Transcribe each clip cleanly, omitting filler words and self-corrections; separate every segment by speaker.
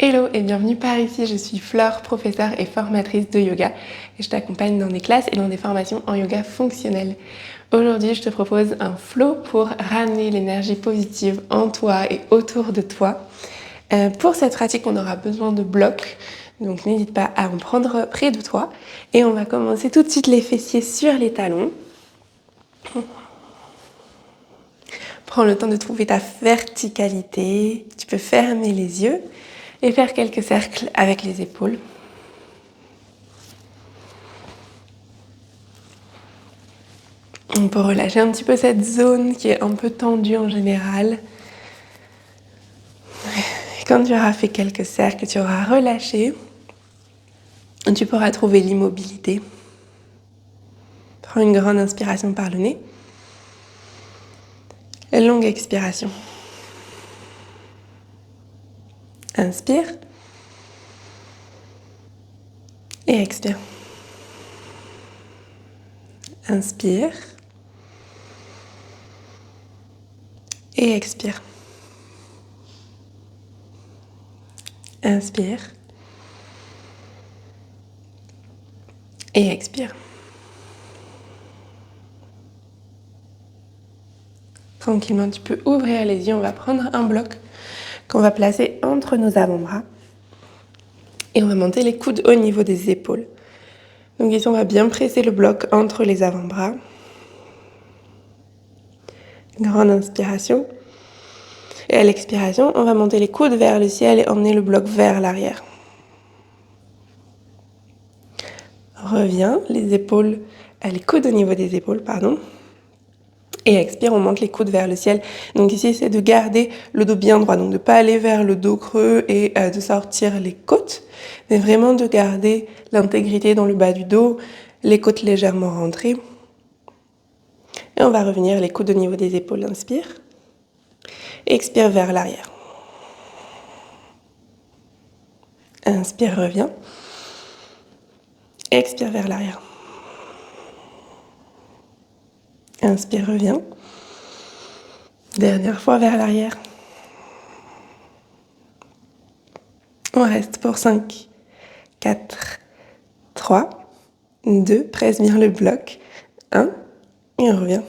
Speaker 1: Hello et bienvenue par ici, je suis Flore, professeure et formatrice de yoga et je t'accompagne dans des classes et dans des formations en yoga fonctionnel. Aujourd'hui, je te propose un flow pour ramener l'énergie positive en toi et autour de toi. Pour cette pratique, on aura besoin de blocs, donc n'hésite pas à en prendre près de toi et on va commencer tout de suite les fessiers sur les talons. Prends le temps de trouver ta verticalité, tu peux fermer les yeux et faire quelques cercles avec les épaules. On peut relâcher un petit peu cette zone qui est un peu tendue en général. Et quand tu auras fait quelques cercles, tu auras relâché, tu pourras trouver l'immobilité. Prends une grande inspiration par le nez. Une longue expiration. Inspire. Et expire. Inspire. Et expire. Inspire. Et expire. Tranquillement, tu peux ouvrir les yeux. On va prendre un bloc qu'on va placer entre nos avant-bras. Et on va monter les coudes au niveau des épaules. Donc ici, on va bien presser le bloc entre les avant-bras. Grande inspiration. Et à l'expiration, on va monter les coudes vers le ciel et emmener le bloc vers l'arrière. Reviens, les coudes au niveau des épaules, pardon. Et expire, on monte les coudes vers le ciel. Donc ici, c'est de garder le dos bien droit. Donc de ne pas aller vers le dos creux et de sortir les côtes. Mais vraiment de garder l'intégrité dans le bas du dos, les côtes légèrement rentrées. Et on va revenir les coudes au niveau des épaules. Inspire. Expire vers l'arrière. Inspire, reviens. Expire vers l'arrière. Inspire, reviens. Dernière fois vers l'arrière. On reste pour 5, 4, 3, 2, presse bien le bloc. 1, et on revient.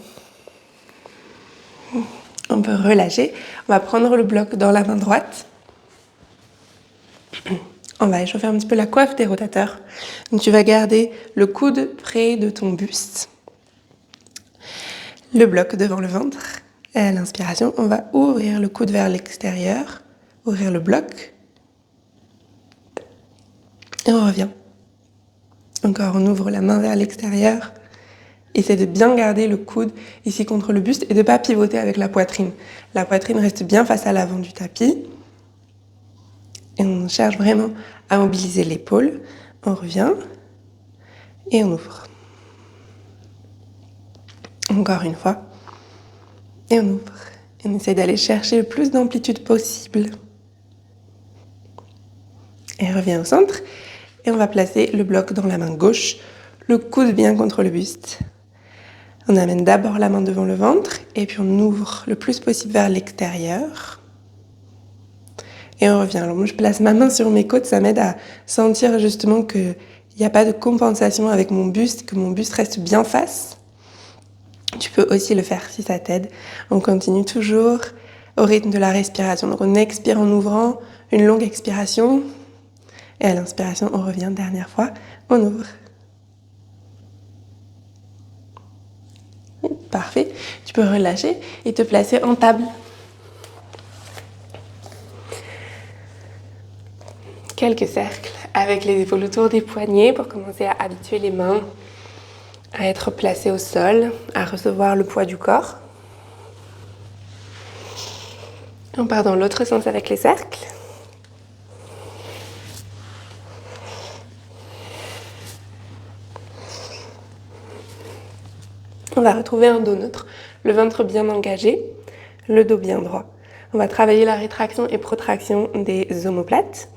Speaker 1: On peut relâcher. On va prendre le bloc dans la main droite. On va échauffer un petit peu la coiffe des rotateurs. Donc tu vas garder le coude près de ton buste. Le bloc devant le ventre. Et à l'inspiration, on va ouvrir le coude vers l'extérieur. Ouvrir le bloc. Et on revient. Encore, on ouvre la main vers l'extérieur. Essaie de bien garder le coude ici contre le buste et de ne pas pivoter avec la poitrine. La poitrine reste bien face à l'avant du tapis. Et on cherche vraiment à mobiliser l'épaule. On revient et on ouvre. Encore une fois. Et on ouvre. Et on essaie d'aller chercher le plus d'amplitude possible. Et on revient au centre. Et on va placer le bloc dans la main gauche. Le coude bien contre le buste. On amène d'abord la main devant le ventre. Et puis on ouvre le plus possible vers l'extérieur. Et on revient. Alors moi, je place ma main sur mes côtes. Ça m'aide à sentir justement qu'il n'y a pas de compensation avec mon buste. Que mon buste reste bien face. Tu peux aussi le faire si ça t'aide. On continue toujours au rythme de la respiration. Donc on expire en ouvrant, une longue expiration. Et à l'inspiration, on revient dernière fois, on ouvre. Parfait. Tu peux relâcher et te placer en table. Quelques cercles avec les épaules autour des poignets pour commencer à habituer les mains à être placées au sol, à recevoir le poids du corps. On part dans l'autre sens avec les cercles. On va retrouver un dos neutre, le ventre bien engagé, le dos bien droit. On va travailler la rétraction et protraction des omoplates.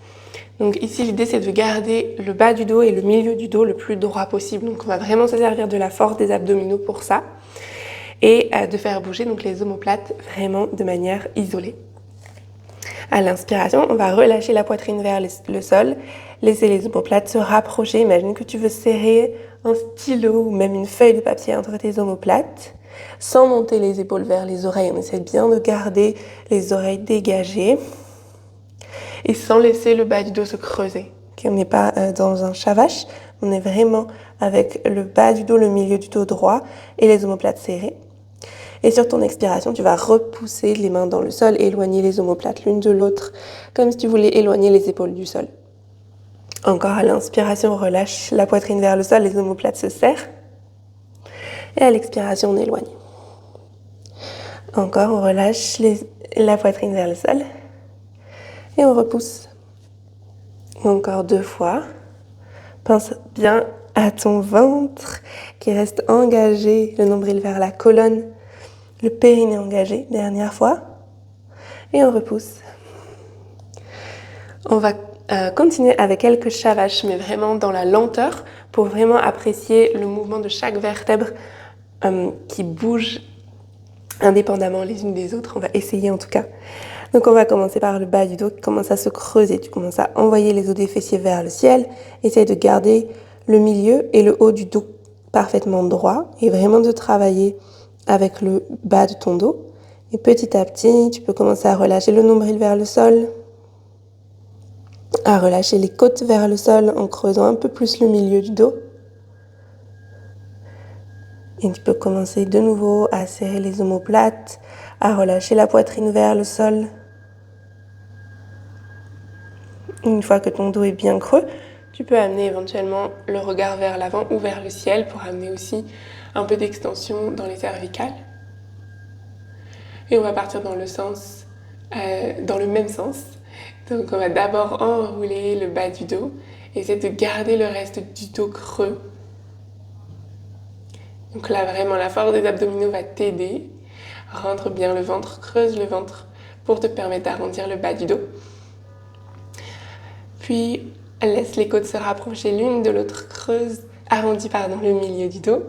Speaker 1: Donc ici, l'idée, c'est de garder le bas du dos et le milieu du dos le plus droit possible. Donc on va vraiment se servir de la force des abdominaux pour ça. Et de faire bouger donc les omoplates vraiment de manière isolée. À l'inspiration, on va relâcher la poitrine vers le sol, laisser les omoplates se rapprocher. Imagine que tu veux serrer un stylo ou même une feuille de papier entre tes omoplates, sans monter les épaules vers les oreilles. On essaie bien de garder les oreilles dégagées et sans laisser le bas du dos se creuser. On n'est pas dans un shavash, on est vraiment avec le bas du dos, le milieu du dos droit et les omoplates serrées. Et sur ton expiration, tu vas repousser les mains dans le sol, éloigner les omoplates l'une de l'autre, comme si tu voulais éloigner les épaules du sol. Encore à l'inspiration, on relâche la poitrine vers le sol, les omoplates se serrent. Et à l'expiration, on éloigne. Encore, on relâche la poitrine vers le sol et on repousse. Encore 2 fois. Pense bien à ton ventre qui reste engagé, le nombril vers la colonne, le périnée engagé. Dernière fois. Et on repousse. On va continuer avec quelques shavash, mais vraiment dans la lenteur, pour vraiment apprécier le mouvement de chaque vertèbre qui bouge indépendamment les unes des autres. On va essayer en tout cas. Donc on va commencer par le bas du dos qui commence à se creuser. Tu commences à envoyer les os des fessiers vers le ciel. Essaye de garder le milieu et le haut du dos parfaitement droit et vraiment de travailler avec le bas de ton dos. Et petit à petit, tu peux commencer à relâcher le nombril vers le sol, à relâcher les côtes vers le sol en creusant un peu plus le milieu du dos. Et tu peux commencer de nouveau à serrer les omoplates, à relâcher la poitrine vers le sol. Une fois que ton dos est bien creux, tu peux amener éventuellement le regard vers l'avant ou vers le ciel pour amener aussi un peu d'extension dans les cervicales. Et on va partir dans le même sens. Donc on va d'abord enrouler le bas du dos et essayer de garder le reste du dos creux. Donc là vraiment la force des abdominaux va t'aider. Rentre bien le ventre, creuse le ventre pour te permettre d'arrondir le bas du dos. Puis laisse les côtes se rapprocher l'une de l'autre, arrondis le milieu du dos.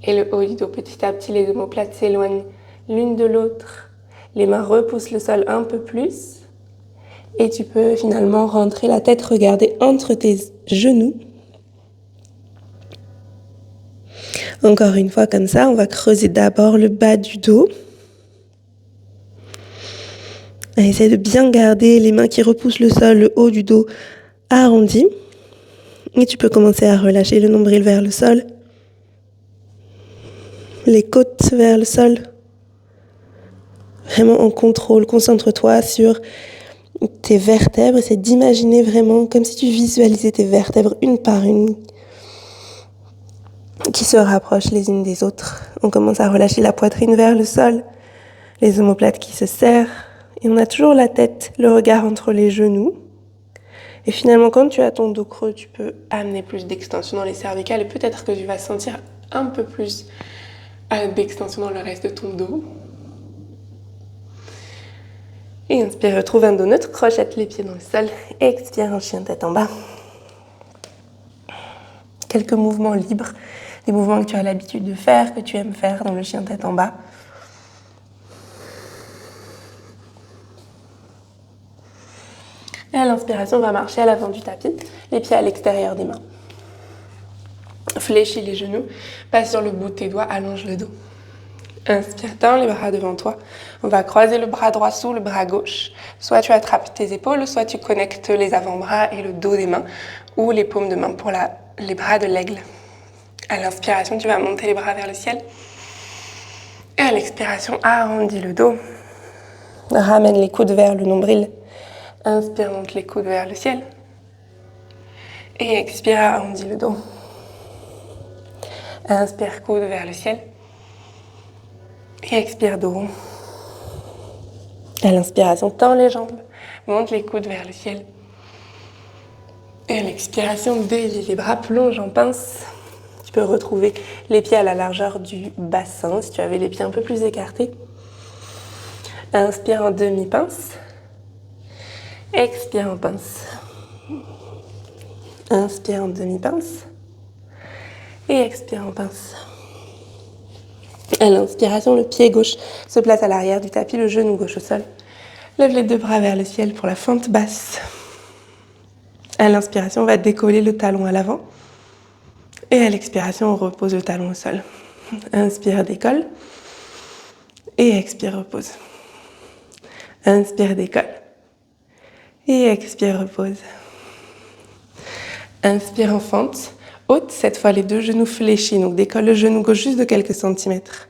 Speaker 1: Et le haut du dos, petit à petit, les omoplates s'éloignent l'une de l'autre. Les mains repoussent le sol un peu plus. Et tu peux finalement rentrer la tête, regarder entre tes genoux. Encore une fois comme ça, on va creuser d'abord le bas du dos. Essaye de bien garder les mains qui repoussent le sol, le haut du dos arrondi. Et tu peux commencer à relâcher le nombril vers le sol, les côtes vers le sol. Vraiment en contrôle, concentre-toi sur tes vertèbres. Essaye d'imaginer vraiment comme si tu visualisais tes vertèbres une par une qui se rapprochent les unes des autres. On commence à relâcher la poitrine vers le sol, les omoplates qui se serrent. Et on a toujours la tête, le regard entre les genoux. Et finalement, quand tu as ton dos creux, tu peux amener plus d'extension dans les cervicales et peut-être que tu vas sentir un peu plus d'extension dans le reste de ton dos. Et inspire, retrouve un dos neutre, crochette les pieds dans le sol. Expire en chien tête en bas. Quelques mouvements libres, des mouvements que tu as l'habitude de faire, que tu aimes faire dans le chien tête en bas. Et à l'inspiration, on va marcher à l'avant du tapis, les pieds à l'extérieur des mains. Fléchis les genoux, passe sur le bout de tes doigts, allonge le dos. Inspire, tends les bras devant toi. On va croiser le bras droit sous le bras gauche. Soit tu attrapes tes épaules, soit tu connectes les avant-bras et le dos des mains, ou les paumes de main pour les bras de l'aigle. À l'inspiration, tu vas monter les bras vers le ciel. Et à l'expiration, arrondis le dos. Ramène les coudes vers le nombril. Inspire, monte les coudes vers le ciel. Et expire, arrondis le dos. Inspire, coude vers le ciel. Et expire, dos rond. À l'inspiration, tends les jambes. Monte les coudes vers le ciel. Et à l'expiration, délie les bras, plonge en pince. Tu peux retrouver les pieds à la largeur du bassin si tu avais les pieds un peu plus écartés. Inspire en demi-pince. Expire en pince. Inspire en demi-pince. Et expire en pince. À l'inspiration, le pied gauche se place à l'arrière du tapis, le genou gauche au sol. Lève les deux bras vers le ciel pour la fente basse. À l'inspiration, on va décoller le talon à l'avant. Et à l'expiration, on repose le talon au sol. Inspire, décolle. Et expire, repose. Inspire, décolle. Et expire, repose. Inspire en fente haute. Cette fois, les deux genoux fléchis. Donc, décolle le genou gauche juste de quelques centimètres.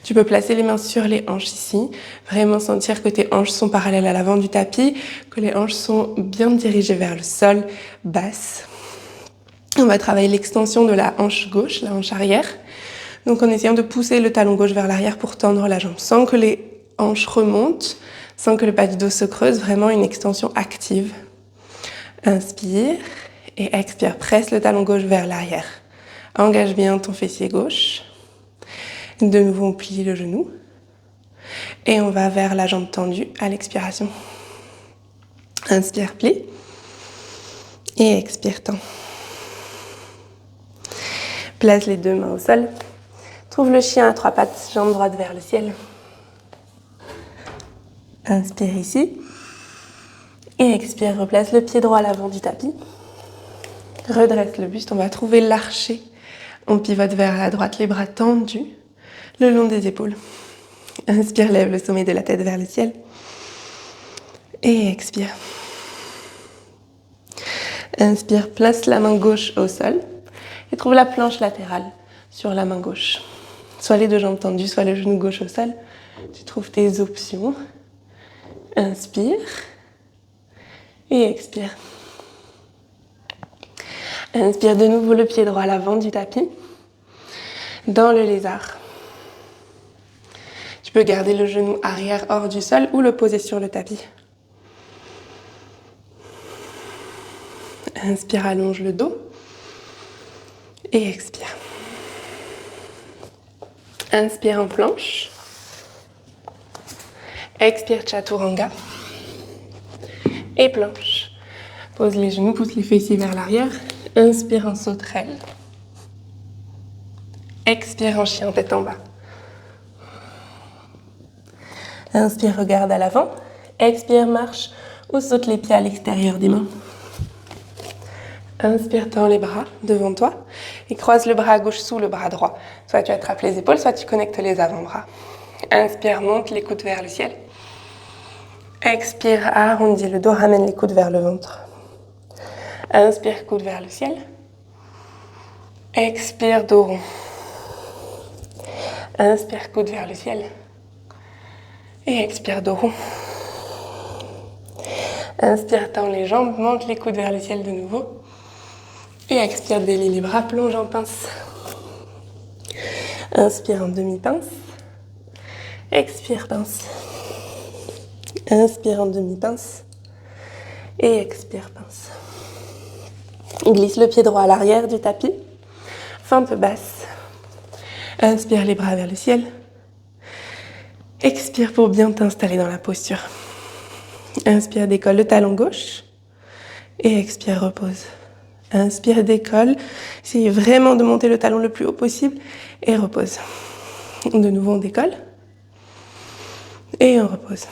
Speaker 1: Tu peux placer les mains sur les hanches ici. Vraiment sentir que tes hanches sont parallèles à l'avant du tapis, que les hanches sont bien dirigées vers le sol, basse. On va travailler l'extension de la hanche gauche, la hanche arrière. Donc en essayant de pousser le talon gauche vers l'arrière pour tendre la jambe, sans que les hanches remontent, sans que le bas du dos se creuse, vraiment une extension active. Inspire et expire, presse le talon gauche vers l'arrière. Engage bien ton fessier gauche. De nouveau, on plie le genou. Et on va vers la jambe tendue à l'expiration. Inspire, plie. Et expire, tend. Place les deux mains au sol. Trouve le chien à trois pattes, jambe droite vers le ciel. Inspire ici. Et expire, replace le pied droit à l'avant du tapis. Redresse le buste, on va trouver l'archer. On pivote vers la droite, les bras tendus le long des épaules. Inspire, lève le sommet de la tête vers le ciel. Et expire. Inspire, place la main gauche au sol. Et trouve la planche latérale sur la main gauche. Soit les deux jambes tendues, soit le genou gauche au sol. Tu trouves tes options. Inspire. Et expire. Inspire de nouveau le pied droit à l'avant du tapis. Dans le lézard. Tu peux garder le genou arrière hors du sol ou le poser sur le tapis. Inspire, allonge le dos. Et expire. Inspire en planche. Expire, chaturanga. Et planche. Pose les genoux, pousse les fessiers vers l'arrière. Inspire en sauterelle. Expire en chien tête en bas. Inspire, regarde à l'avant. Expire, marche ou saute les pieds à l'extérieur des mains. Inspire, tends les bras devant toi et croise le bras gauche sous le bras droit. Soit tu attrapes les épaules, soit tu connectes les avant-bras. Inspire, monte les coudes vers le ciel. Expire, arrondis le dos, ramène les coudes vers le ventre. Inspire, coude vers le ciel. Expire, dos rond. Inspire, coude vers le ciel. Et expire, dos rond. Inspire, tends les jambes, monte les coudes vers le ciel de nouveau. Et expire, délie les bras, plonge en pince. Inspire en demi-pince. Expire, pince. Inspire en demi-pince. Et expire, pince. Glisse le pied droit à l'arrière du tapis. Fente basse. Inspire les bras vers le ciel. Expire pour bien t'installer dans la posture. Inspire, décolle le talon gauche. Et expire, repose. Inspire, décolle. Essayez vraiment de monter le talon le plus haut possible. Et repose. De nouveau, on décolle. Et on repose.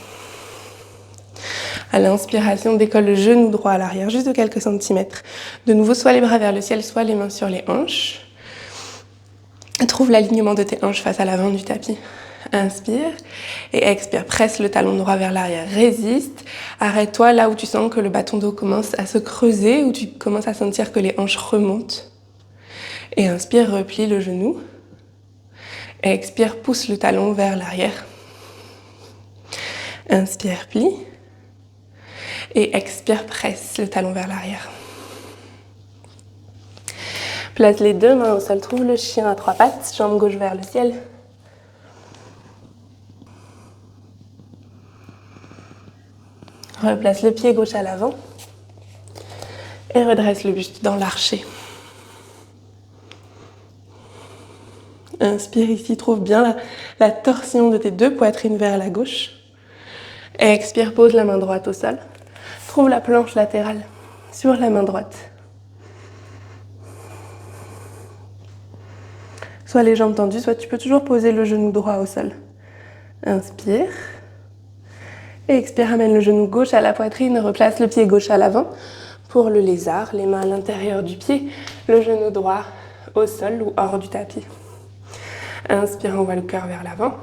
Speaker 1: À l'inspiration, décolle le genou droit à l'arrière, juste de quelques centimètres. De nouveau, soit les bras vers le ciel, soit les mains sur les hanches. Trouve l'alignement de tes hanches face à l'avant du tapis. Inspire et expire. Presse le talon droit vers l'arrière. Résiste. Arrête-toi là où tu sens que le bâton d'eau commence à se creuser, où tu commences à sentir que les hanches remontent. Et inspire, replie le genou. Et expire, pousse le talon vers l'arrière. Inspire, plie. Et expire, presse le talon vers l'arrière. Place les deux mains au sol. Trouve le chien à trois pattes, jambe gauche vers le ciel. Replace le pied gauche à l'avant. Et redresse le buste dans l'archer. Inspire ici, trouve bien la torsion de tes deux poitrines vers la gauche. Et expire, pose la main droite au sol. Trouve la planche latérale sur la main droite. Soit les jambes tendues, soit tu peux toujours poser le genou droit au sol. Inspire. Et expire, amène le genou gauche à la poitrine, replace le pied gauche à l'avant. Pour le lézard, les mains à l'intérieur du pied, le genou droit au sol ou hors du tapis. Inspire, envoie le cœur vers l'avant.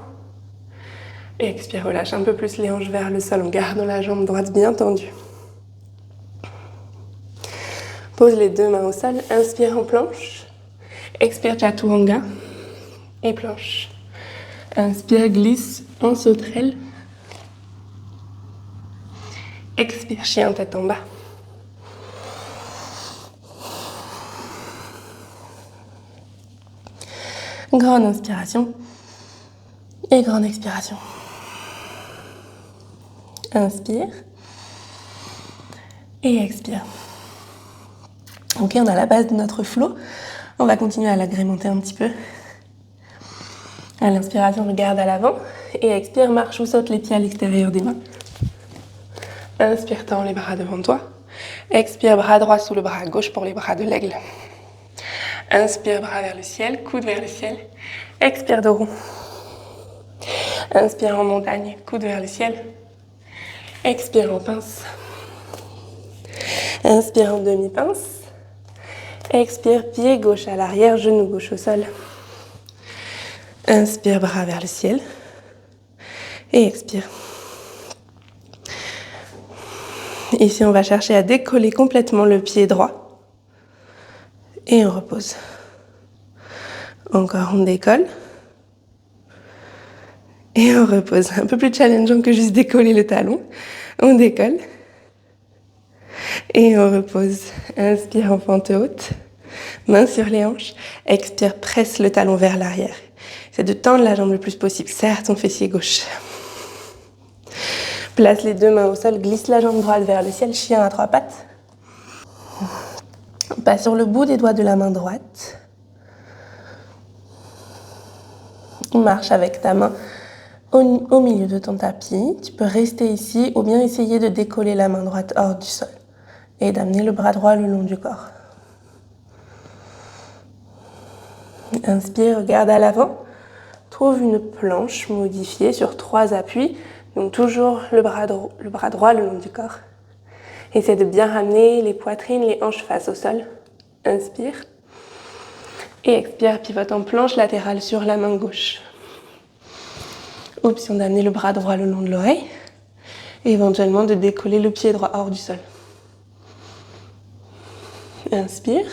Speaker 1: Et expire, relâche un peu plus les hanches vers le sol en gardant la jambe droite bien tendue. Pose les deux mains au sol, inspire en planche. Expire, chaturanga et planche. Inspire, glisse en sauterelle. Expire, chien tête en bas. Grande inspiration et grande expiration. Inspire et expire. Ok, on a la base de notre flow. On va continuer à l'agrémenter un petit peu. À l'inspiration, regarde à l'avant. Et expire, marche ou saute les pieds à l'extérieur des mains. Inspire, tends les bras devant toi. Expire, bras droit sous le bras gauche pour les bras de l'aigle. Inspire, bras vers le ciel, coude vers le ciel. Expire, dos rond. Inspire en montagne, coude vers le ciel. Expire en pince. Inspire en demi-pince. Expire, pied gauche à l'arrière, genou gauche au sol. Inspire, bras vers le ciel. Et expire. Ici, on va chercher à décoller complètement le pied droit. Et on repose. Encore, on décolle. Et on repose. Un peu plus challengeant que juste décoller le talon. On décolle. Et on repose. Inspire en pente haute. Main sur les hanches. Expire, presse le talon vers l'arrière. C'est de tendre la jambe le plus possible. Serre ton fessier gauche. Place les deux mains au sol. Glisse la jambe droite vers le ciel. Chien à trois pattes. Passe sur le bout des doigts de la main droite. Marche avec ta main au milieu de ton tapis. Tu peux rester ici ou bien essayer de décoller la main droite hors du sol et d'amener le bras droit le long du corps. Inspire, regarde à l'avant. Trouve une planche modifiée sur 3 appuis. Donc toujours le bras droit le long du corps. Essaie de bien ramener les poitrines, les hanches face au sol. Inspire. Et expire, pivote en planche latérale sur la main gauche. Option d'amener le bras droit le long de l'oreille. Et éventuellement de décoller le pied droit hors du sol. Inspire.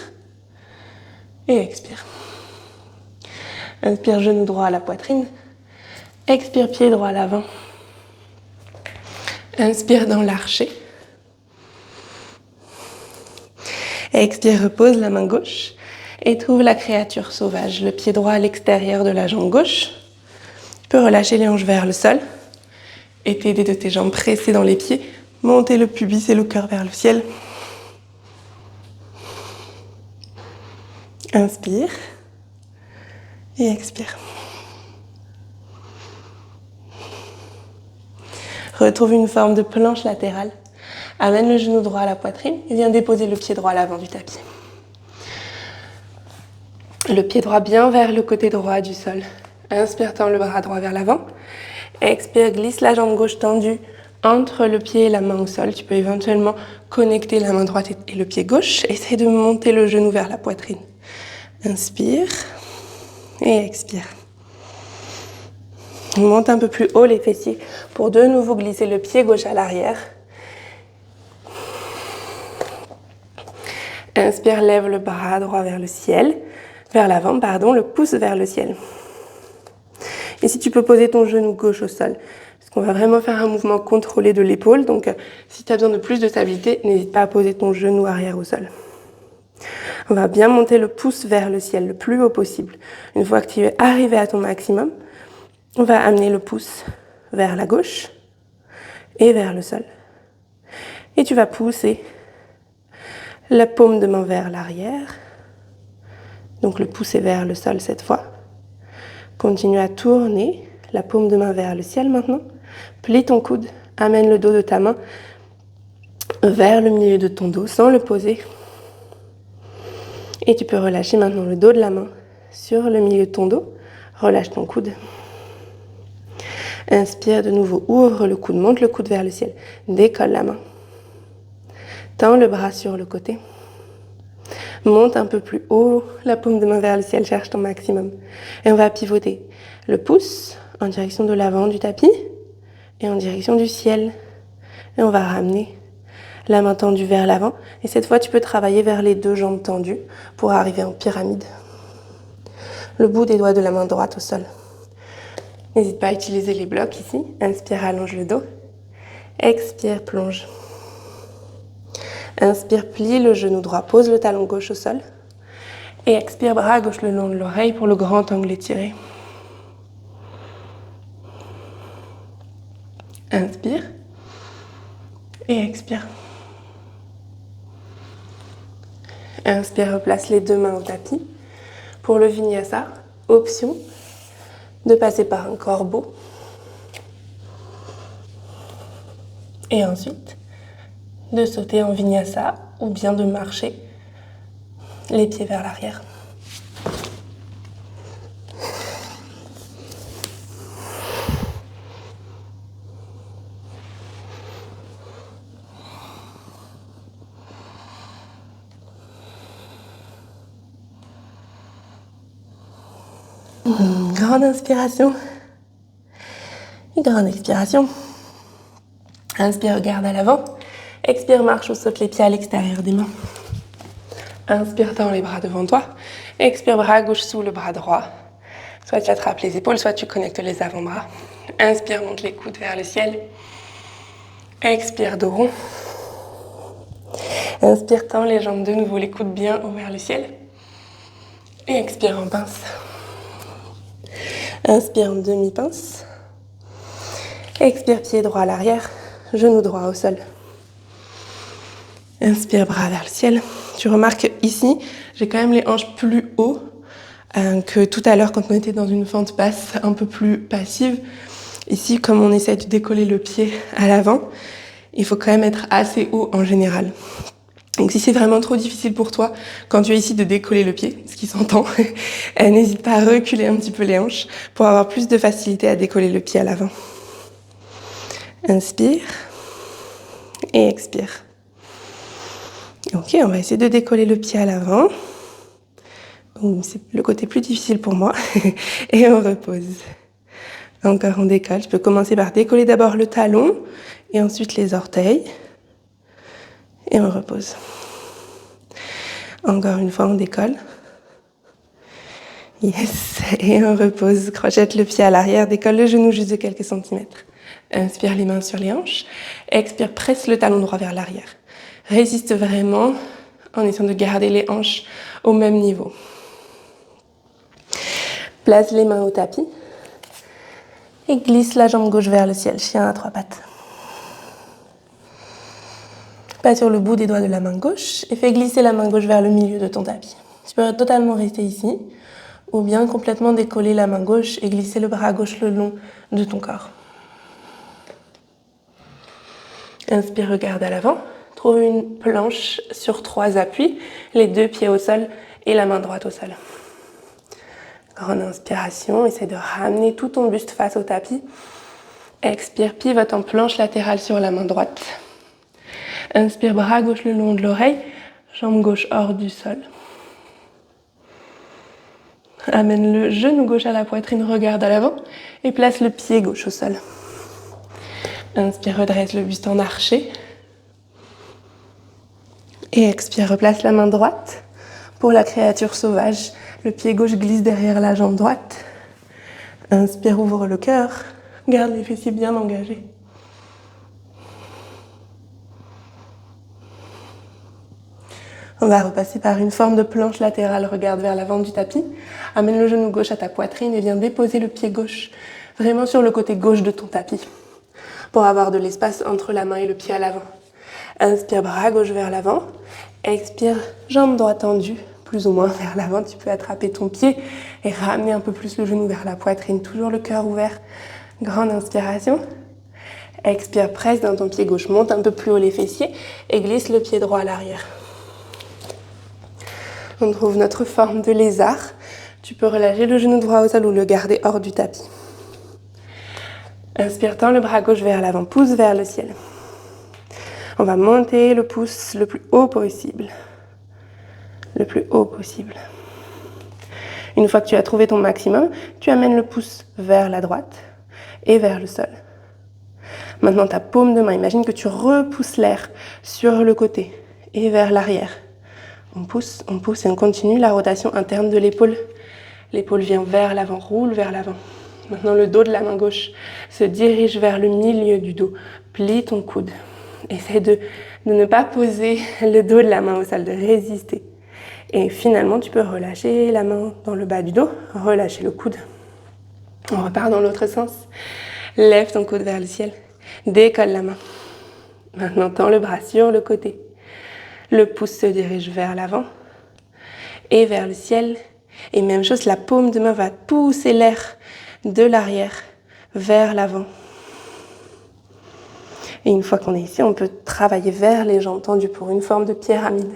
Speaker 1: Et expire. Inspire, genou droit à la poitrine. Expire, pied droit à l'avant. Inspire dans l'archer. Expire, repose la main gauche. Et trouve la créature sauvage. Le pied droit à l'extérieur de la jambe gauche. Tu peux relâcher les hanches vers le sol. Et t'aider de tes jambes pressées dans les pieds. Monter le pubis et le cœur vers le ciel. Inspire. Et expire. Retrouve une forme de planche latérale. Amène le genou droit à la poitrine et viens déposer le pied droit à l'avant du tapis. Le pied droit bien vers le côté droit du sol. Inspire, tends le bras droit vers l'avant. Expire, glisse la jambe gauche tendue entre le pied et la main au sol. Tu peux éventuellement connecter la main droite et le pied gauche. Essaye de monter le genou vers la poitrine. Inspire et expire. Monte un peu plus haut les fessiers pour de nouveau glisser le pied gauche à l'arrière. Inspire, lève le bras droit vers le ciel, vers l'avant, le pouce vers le ciel. Et si tu peux poser ton genou gauche au sol, parce qu'on va vraiment faire un mouvement contrôlé de l'épaule, donc si tu as besoin de plus de stabilité, n'hésite pas à poser ton genou arrière au sol. On va bien monter le pouce vers le ciel le plus haut possible. Une fois que tu es arrivé à ton maximum, on va amener le pouce vers la gauche et vers le sol. Et tu vas pousser la paume de main vers l'arrière. Donc le pouce est vers le sol cette fois. Continue à tourner la paume de main vers le ciel maintenant. Plie ton coude, amène le dos de ta main vers le milieu de ton dos sans le poser. Et tu peux relâcher maintenant le dos de la main sur le milieu de ton dos. Relâche ton coude. Inspire de nouveau, ouvre le coude, monte le coude vers le ciel. Décolle la main. Tends le bras sur le côté. Monte un peu plus haut, la paume de main vers le ciel, cherche ton maximum. Et on va pivoter le pouce en direction de l'avant du tapis et en direction du ciel. Et on va ramener la main tendue vers l'avant. Et cette fois, tu peux travailler vers les deux jambes tendues pour arriver en pyramide. Le bout des doigts de la main droite au sol. N'hésite pas à utiliser les blocs ici. Inspire, allonge le dos. Expire, plonge. Inspire, plie le genou droit, pose le talon gauche au sol. Et expire, bras gauche le long de l'oreille pour le grand angle étiré. Inspire. Et expire. Inspire, replace les deux mains au tapis. Pour le vinyasa, option de passer par un corbeau. Et ensuite, de sauter en vinyasa ou bien de marcher les pieds vers l'arrière. Grande inspiration. Une grande expiration. Inspire, regarde à l'avant. Expire, marche ou saute les pieds à l'extérieur des mains. Inspire, tends les bras devant toi. Expire, bras gauche sous le bras droit. Soit tu attrapes les épaules, soit tu connectes les avant-bras. Inspire, monte les coudes vers le ciel. Expire, dos rond. Inspire, tends les jambes de nouveau, les coudes bien hauts vers le ciel. Et expire en pince. Inspire en demi-pince. Expire, pied droit à l'arrière, genou droit au sol. Inspire, bras vers le ciel. Tu remarques ici, j'ai quand même les hanches plus haut que tout à l'heure quand on était dans une fente basse, un peu plus passive. Ici, comme on essaie de décoller le pied à l'avant, il faut quand même être assez haut en général. Donc si c'est vraiment trop difficile pour toi, quand tu es ici, de décoller le pied, ce qui s'entend, n'hésite pas à reculer un petit peu les hanches pour avoir plus de facilité à décoller le pied à l'avant. Inspire et expire. Ok, on va essayer de décoller le pied à l'avant. C'est le côté plus difficile pour moi. Et on repose. Encore on décolle. Je peux commencer par décoller d'abord le talon et ensuite les orteils. Et on repose. Encore une fois, on décolle. Yes. Et on repose. Crochette le pied à l'arrière. Décolle le genou juste de quelques centimètres. Inspire les mains sur les hanches. Expire, presse le talon droit vers l'arrière. Résiste vraiment en essayant de garder les hanches au même niveau. Place les mains au tapis. Et glisse la jambe gauche vers le ciel. Chien à trois pattes. Pas sur le bout des doigts de la main gauche et fais glisser la main gauche vers le milieu de ton tapis. Tu peux totalement rester ici ou bien complètement décoller la main gauche et glisser le bras gauche le long de ton corps. Inspire, regarde à l'avant. Trouve une planche sur 3 appuis, les 2 pieds au sol et la main droite au sol. Grande inspiration, essaie de ramener tout ton buste face au tapis. Expire, pivote en planche latérale sur la main droite. Inspire, bras gauche le long de l'oreille, jambe gauche hors du sol. Amène le genou gauche à la poitrine, regarde à l'avant et place le pied gauche au sol. Inspire, redresse le buste en arché. Et expire, replace la main droite pour la créature sauvage. Le pied gauche glisse derrière la jambe droite. Inspire, ouvre le cœur. Garde les fessiers bien engagés. On va repasser par une forme de planche latérale. Regarde vers l'avant du tapis. Amène le genou gauche à ta poitrine et viens déposer le pied gauche vraiment sur le côté gauche de ton tapis pour avoir de l'espace entre la main et le pied à l'avant. Inspire, bras gauche vers l'avant. Expire, jambe droite tendue, plus ou moins vers l'avant. Tu peux attraper ton pied et ramener un peu plus le genou vers la poitrine. Toujours le cœur ouvert. Grande inspiration. Expire, presse dans ton pied gauche. Monte un peu plus haut les fessiers et glisse le pied droit à l'arrière. On trouve notre forme de lézard. Tu peux relâcher le genou droit au sol ou le garder hors du tapis. Inspire, tends le bras gauche vers l'avant, pousse vers le ciel. On va monter le pouce le plus haut possible. Le plus haut possible. Une fois que tu as trouvé ton maximum, tu amènes le pouce vers la droite et vers le sol. Maintenant, ta paume de main, imagine que tu repousses l'air sur le côté et vers l'arrière. On pousse et on continue la rotation interne de l'épaule. L'épaule vient vers l'avant, roule vers l'avant. Maintenant, le dos de la main gauche se dirige vers le milieu du dos. Plie ton coude. Essaie de ne pas poser le dos de la main au sol, de résister. Et finalement, tu peux relâcher la main dans le bas du dos, relâcher le coude. On repart dans l'autre sens. Lève ton coude vers le ciel. Décolle la main. Maintenant, tends le bras sur le côté. Le pouce se dirige vers l'avant et vers le ciel. Et même chose, la paume de main va pousser l'air de l'arrière vers l'avant. Et une fois qu'on est ici, on peut travailler vers les jambes tendues pour une forme de pyramide.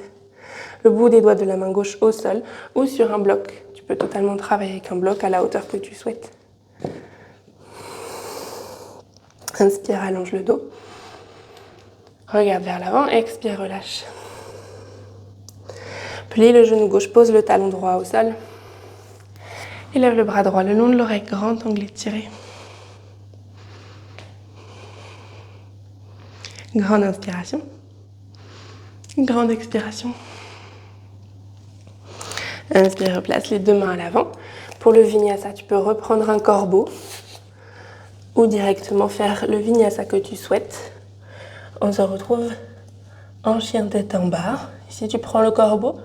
Speaker 1: Le bout des doigts de la main gauche au sol ou sur un bloc. Tu peux totalement travailler avec un bloc à la hauteur que tu souhaites. Inspire, allonge le dos. Regarde vers l'avant, expire, relâche. Plie le genou gauche, pose le talon droit au sol. Élève le bras droit le long de l'oreille, grand angle étiré. Grande inspiration. Grande expiration. Inspire, replace les deux mains à l'avant. Pour le vinyasa, tu peux reprendre un corbeau ou directement faire le vinyasa que tu souhaites. On se retrouve en chien tête en bas. Si tu prends le corbeau,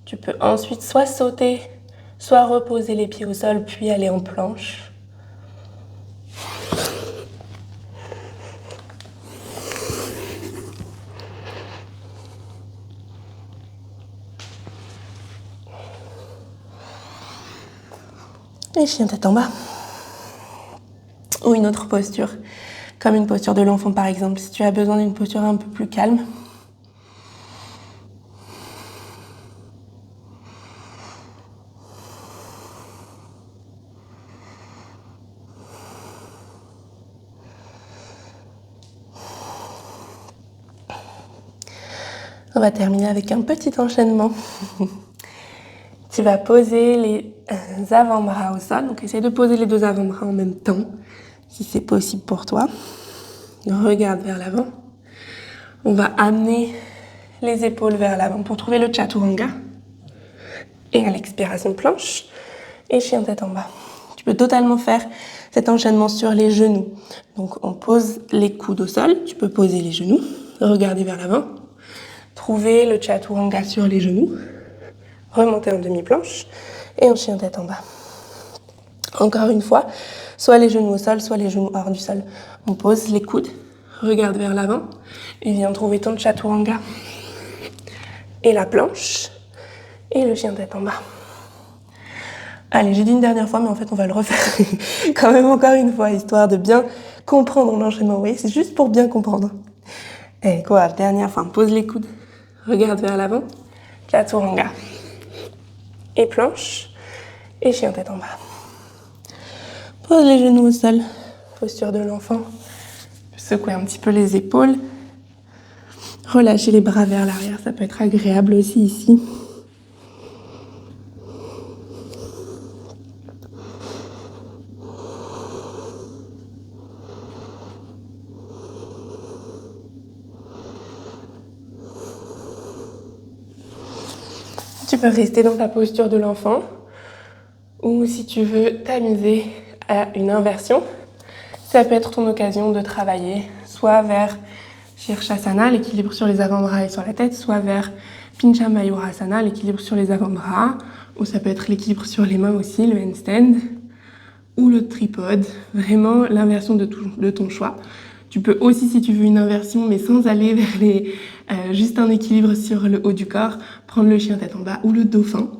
Speaker 1: tu peux ensuite soit sauter, soit reposer les pieds au sol, puis aller en planche. Et chien tête en bas. Ou une autre posture, comme une posture de l'enfant par exemple, si tu as besoin d'une posture un peu plus calme. On va terminer avec un petit enchaînement. Tu vas poser les avant-bras au sol. Donc, essaye de poser les deux avant-bras en même temps, si c'est possible pour toi. Regarde vers l'avant. On va amener les épaules vers l'avant pour trouver le chaturanga. Et à l'expiration, planche et chien tête en bas. Tu peux totalement faire cet enchaînement sur les genoux. Donc, on pose les coudes au sol. Tu peux poser les genoux, regarder vers l'avant. Trouver le chaturanga sur les genoux. Remonter en demi-planche et en chien tête en bas. Encore une fois, soit les genoux au sol, soit les genoux hors du sol. On pose les coudes, regarde vers l'avant et viens trouver ton chaturanga. Et la planche et le chien tête en bas. Allez, j'ai dit une dernière fois, mais en fait, on va le refaire quand même encore une fois, histoire de bien comprendre l'enchaînement. Vous voyez, c'est juste pour bien comprendre. Et quoi, dernière fois, pose les coudes, regarde vers l'avant, chaturanga. Et planche, et chien tête en bas. Pose les genoux au sol, posture de l'enfant. Secouer un petit peu les épaules. Relâchez les bras vers l'arrière, ça peut être agréable aussi ici. Tu peux rester dans ta posture de l'enfant ou si tu veux t'amuser à une inversion, ça peut être ton occasion de travailler soit vers Shirshasana, l'équilibre sur les avant-bras et sur la tête, soit vers Pincha Mayurasana, l'équilibre sur les avant-bras, ou ça peut être l'équilibre sur les mains aussi, le handstand, ou le tripode, vraiment l'inversion de ton choix. Tu peux aussi, si tu veux une inversion, mais sans aller vers juste un équilibre sur le haut du corps, prendre le chien tête en bas ou le dauphin.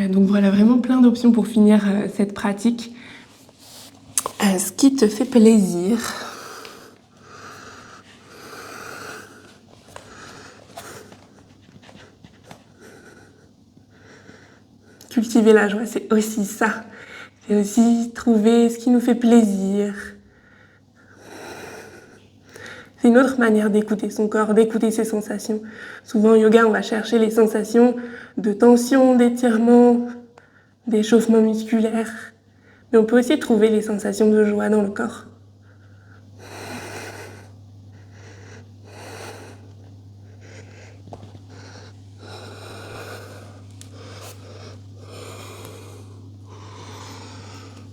Speaker 1: Donc voilà, vraiment plein d'options pour finir cette pratique. Ce qui te fait plaisir. Cultiver la joie, c'est aussi ça. C'est aussi trouver ce qui nous fait plaisir. C'est une autre manière d'écouter son corps, d'écouter ses sensations. Souvent, en yoga, on va chercher les sensations de tension, d'étirement, d'échauffement musculaire. Mais on peut aussi trouver les sensations de joie dans le corps.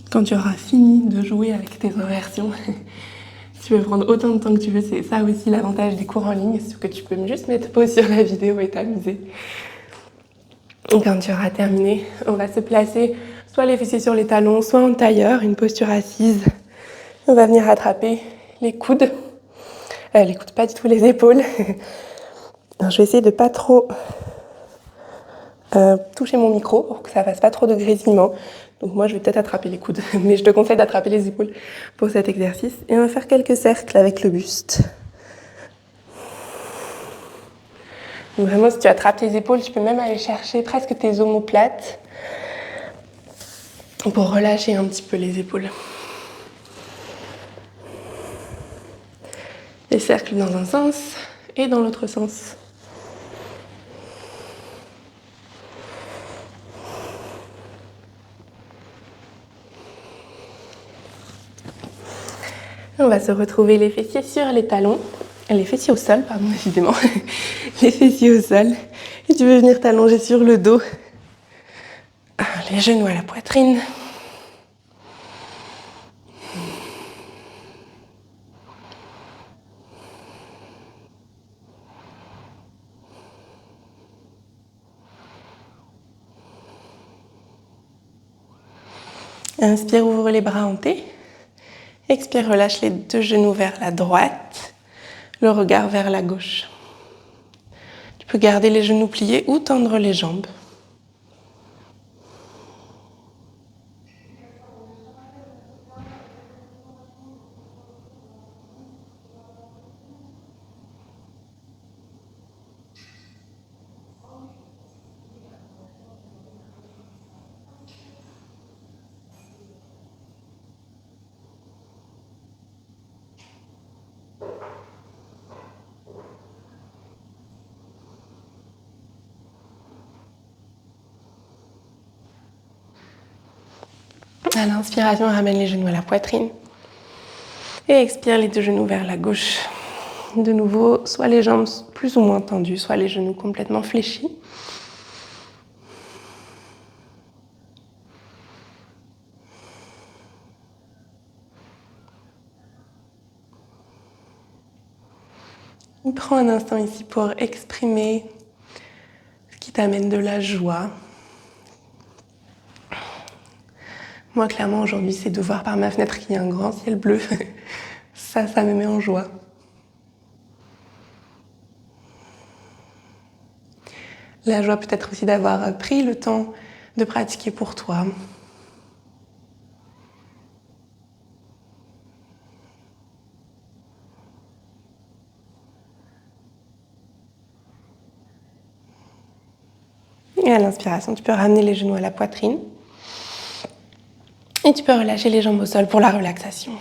Speaker 1: Quand tu auras fini de jouer avec tes inversions, tu peux prendre autant de temps que tu veux. C'est ça aussi l'avantage des cours en ligne, c'est que tu peux juste mettre pause sur la vidéo et t'amuser. Et quand tu auras terminé, on va se placer soit les fessiers sur les talons, soit en tailleur, une posture assise. On va venir attraper les coudes, pas du tout les épaules. Alors, je vais essayer de pas trop toucher mon micro pour que ça fasse pas trop de grésillement. Donc moi, je vais peut-être attraper les coudes, mais je te conseille d'attraper les épaules pour cet exercice. Et on va faire quelques cercles avec le buste. Donc vraiment, si tu attrapes tes épaules, tu peux même aller chercher presque tes omoplates pour relâcher un petit peu les épaules. Les cercles dans un sens et dans l'autre sens. On va se retrouver les fessiers sur les talons. Les fessiers au sol, pardon, évidemment. Les fessiers au sol. Et tu veux venir t'allonger sur le dos. Les genoux à la poitrine. Inspire, ouvre les bras en T. Expire, relâche les deux genoux vers la droite. Le regard vers la gauche. Tu peux garder les genoux pliés ou tendre les jambes. À l'inspiration, ramène les genoux à la poitrine. Et expire les deux genoux vers la gauche. De nouveau, soit les jambes plus ou moins tendues, soit les genoux complètement fléchis. Prends un instant ici pour exprimer ce qui t'amène de la joie. Moi, clairement, aujourd'hui, c'est de voir par ma fenêtre qu'il y a un grand ciel bleu. Ça me met en joie. La joie peut-être aussi d'avoir pris le temps de pratiquer pour toi. Et à l'inspiration, tu peux ramener les genoux à la poitrine. Et tu peux relâcher les jambes au sol pour la relaxation.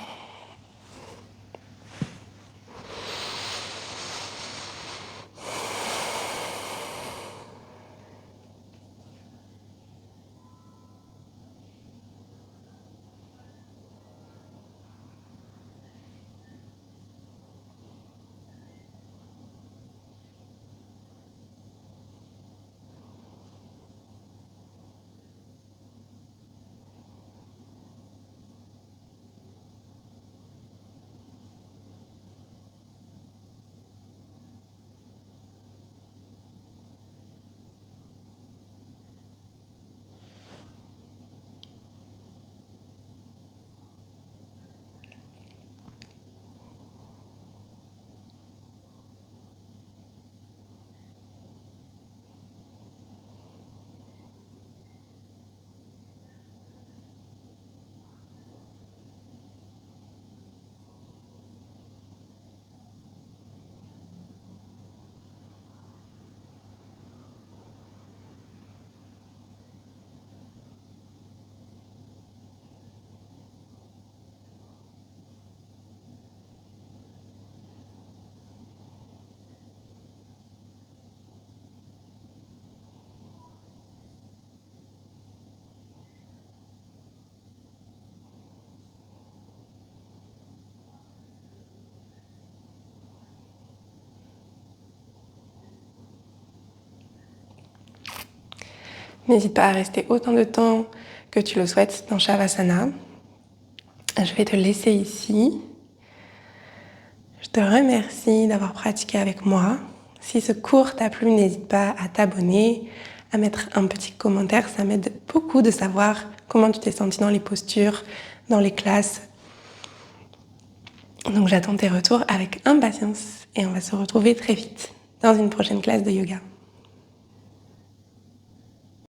Speaker 1: N'hésite pas à rester autant de temps que tu le souhaites dans Shavasana. Je vais te laisser ici. Je te remercie d'avoir pratiqué avec moi. Si ce cours t'a plu, n'hésite pas à t'abonner, à mettre un petit commentaire. Ça m'aide beaucoup de savoir comment tu t'es senti dans les postures, dans les classes. Donc j'attends tes retours avec impatience et on va se retrouver très vite dans une prochaine classe de yoga.